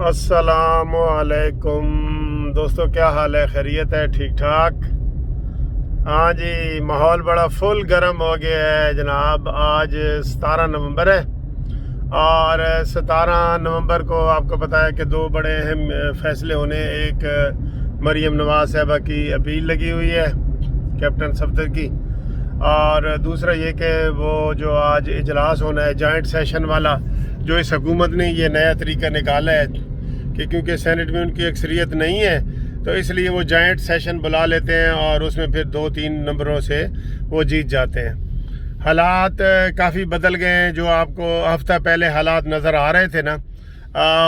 अस्सलाम वालेकुम दोस्तों, क्या हाल है? खैरियत है? ठीक ठाक? हाँ जी, माहौल बड़ा फुल गर्म हो गया है जनाब। आज 17 नवंबर है और 17 नवंबर को आपको पता है कि दो बड़े अहम फैसले होने। एक मरीम नवाज साहबा की अपील लगी हुई है कैप्टन सफदर की, और दूसरा ये कि वो जो आज इजलास होना है जॉइंट सेशन वाला, जो इस हुकूमत ने ये नया तरीका निकाला है कि क्योंकि सेनेट में उनकी अक्सरियत नहीं है तो इसलिए वो जॉइंट सेशन बुला लेते हैं और उसमें फिर 2-3 नंबरों से वो जीत जाते हैं। हालात काफ़ी बदल गए हैं। जो आपको हफ्ता पहले हालात नज़र आ रहे थे ना,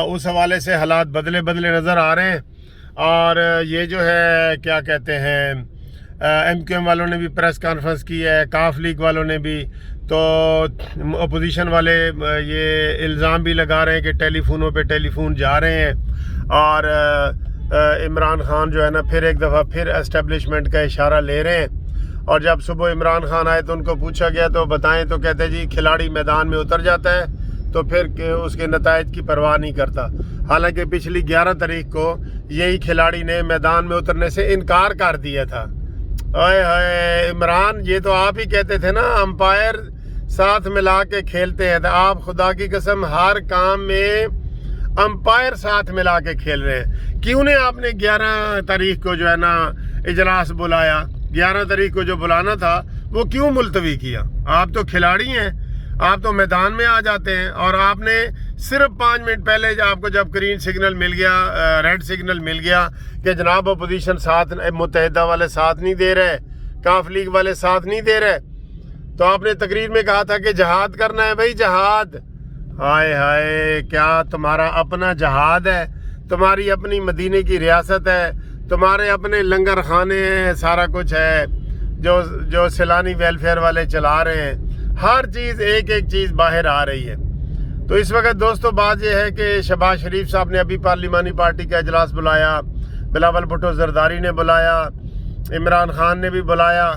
उस हवाले से हालात बदले नज़र आ रहे हैं। और ये जो है क्या कहते हैं, MQM वालों ने भी प्रेस कॉन्फ्रेंस की है, काफ लीग वालों ने भी। तो अपोजिशन वाले ये इल्ज़ाम भी लगा रहे हैं कि टेलीफोनों पे टेलीफोन जा रहे हैं और इमरान खान जो है ना फिर एक दफ़ा फिर एस्टेब्लिशमेंट का इशारा ले रहे हैं। और जब सुबह इमरान खान आए तो उनको पूछा गया तो बताएं, तो कहते जी खिलाड़ी मैदान में उतर जाता है तो फिर उसके नताइज की परवाह नहीं करता। हालांकि पिछली 11 तारीख को यही खिलाड़ी ने मैदान में उतरने से इनकार कर दिया था। ओए होए इमरान, ये तो आप ही कहते थे ना अंपायर साथ मिला के खेलते हैं। तो आप खुदा की कसम हर काम में अंपायर साथ मिला के खेल रहे हैं। क्यों ने आपने 11 तारीख को जो है ना इजलास बुलाया? 11 तारीख को जो बुलाना था वो क्यों मुलतवी किया? आप तो खिलाड़ी हैं, आप तो मैदान में आ जाते हैं। और आपने सिर्फ 5 मिनट पहले आपको जब ग्रीन सिग्नल मिल गया, रेड सिग्नल मिल गया कि जनाब अपोजिशन साथ, मुत्तहिदा वाले साथ नहीं दे रहे, काफ लीग वाले साथ नहीं दे रहे, तो आपने तकरीर में कहा था कि जहाद करना है। भाई जहाद, हाय हाय, क्या तुम्हारा अपना जहाद है? तुम्हारी अपनी मदीने की रियासत है, तुम्हारे अपने लंगर खाने हैं, सारा कुछ है जो सैलानी वेलफेयर वाले चला रहे हैं। हर चीज़ एक चीज़ बाहर आ रही है। तो इस वक्त दोस्तों बात यह है कि शहबाज शरीफ साहब ने अभी पार्लिमानी पार्टी का इजलास बुलाया, बिलावल भुट्टो जरदारी ने बुलाया, इमरान खान ने भी बुलाया।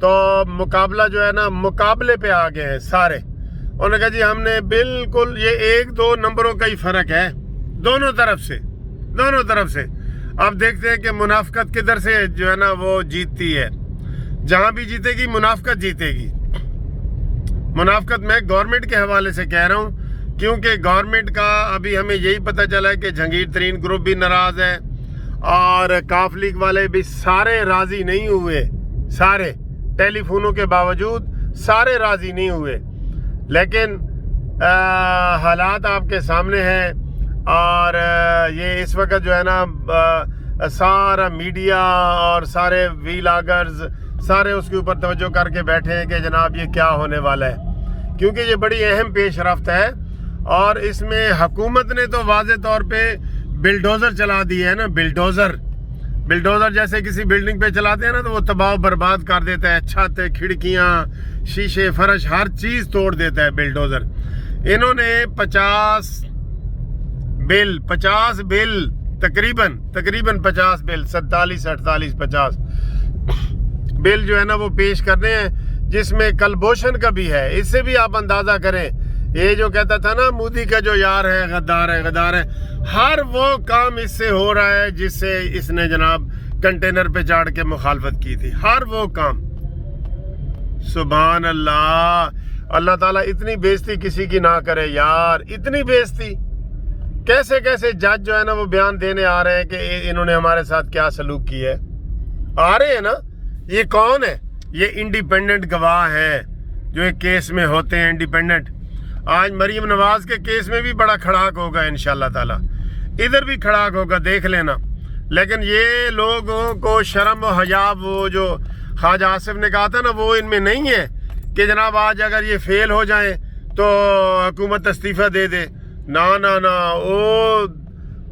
तो मुकाबला जो है ना, मुकाबले पे आ गए हैं सारे। उन्होंने कहा जी हमने बिल्कुल, ये 1-2 नंबरों का ही फ़र्क है दोनों तरफ से। अब देखते हैं कि मुनाफकत किधर से जो है ना वो जीतती है। जहाँ भी जीतेगी मुनाफकत जीतेगी। मुनाफकत मैं गवर्नमेंट के हवाले से कह रहा हूँ, क्योंकि गवर्नमेंट का अभी हमें यही पता चला है कि जहांगीर तरीन ग्रुप भी नाराज़ है और काफ लीग वाले भी सारे राज़ी नहीं हुए। सारे टेलीफोनों के बावजूद सारे राज़ी नहीं हुए। लेकिन हालात आपके सामने हैं और ये इस वक्त जो है ना सारा मीडिया और सारे व्लॉगर्स सारे उसके ऊपर तवज्जो करके बैठे हैं कि जनाब ये क्या होने वाला है, क्योंकि ये बड़ी अहम पेशरफ्त है। और इसमें हुकूमत ने तो वाज़े तौर पे बिल्डोज़र चला दिया है ना। बिल्डोज़र जैसे किसी बिल्डिंग पे चलाते हैं ना तो वो तबाह बर्बाद कर देता है। छत, खिड़कियाँ, शीशे, फर्श, हर चीज़ तोड़ देता है बिल्डोज़र। इन्होंने 50 बिल तकरीबन 50 बिल, 47, 48, 50 बिल जो है ना वो पेश कर रहे हैं, जिसमें कलभूषण का भी है। इससे भी आप अंदाज़ा करें, ये जो कहता था ना मोदी का जो यार है गद्दार है, हर वो काम इससे हो रहा है जिससे इसने जनाब कंटेनर पे चढ़ के मुखालफत की थी। हर वो काम, सुभान अल्लाह, अल्लाह ताला इतनी बेइज्जती किसी की ना करे यार। इतनी बेइज्जती कैसे जज जो है ना वो बयान देने आ रहे हैं कि इन्होंने हमारे साथ क्या सलूक किया है। आ रहे हैं ना। ये कौन है? ये इंडिपेंडेंट गवाह है जो एक केस में होते हैं इंडिपेंडेंट। आज मरीम नवाज के केस में भी बड़ा खड़ाक होगा इंशाल्लाह ताला, इधर भी खड़ाक होगा, देख लेना। लेकिन ये लोगों को शर्म व हया, वो जो ख्वाजा आसिफ ने कहा था ना, वो इनमें नहीं है कि जनाब आज अगर ये फेल हो जाए तो हुकूमत इस्तीफा दे दे। ना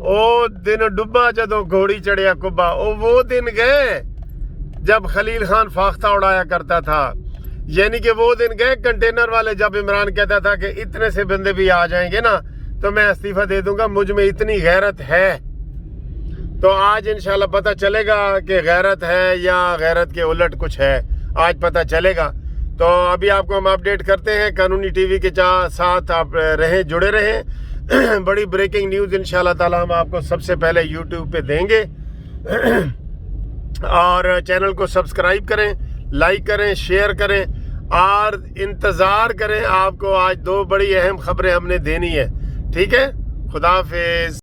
ओ दिन डुब्बा जदों घोड़ी चढ़िया कुब्बा, वो दिन गए जब खलील खान फाख्ता उड़ाया करता था। यानी कि वो दिन गए कंटेनर वाले, जब इमरान कहता था कि इतने से बंदे भी आ जाएंगे ना तो मैं इस्तीफा दे दूंगा, मुझ में इतनी गैरत है। तो आज इंशाल्लाह पता चलेगा कि गैरत है या गैरत के उलट कुछ है, आज पता चलेगा। तो अभी आपको हम अपडेट करते हैं। कानूनी टीवी के साथ आप रहें, जुड़े रहें। بڑی بریکنگ نیوز انشاءاللہ تعالی ہم آپ کو سب سے پہلے یوٹیوب پہ دیں گے. اور چینل کو سبسکرائب کریں, لائک کریں, شیئر کریں اور انتظار کریں. آپ کو آج 2 بڑی اہم خبریں ہم نے دینی ہے. ٹھیک ہے, خدا حافظ.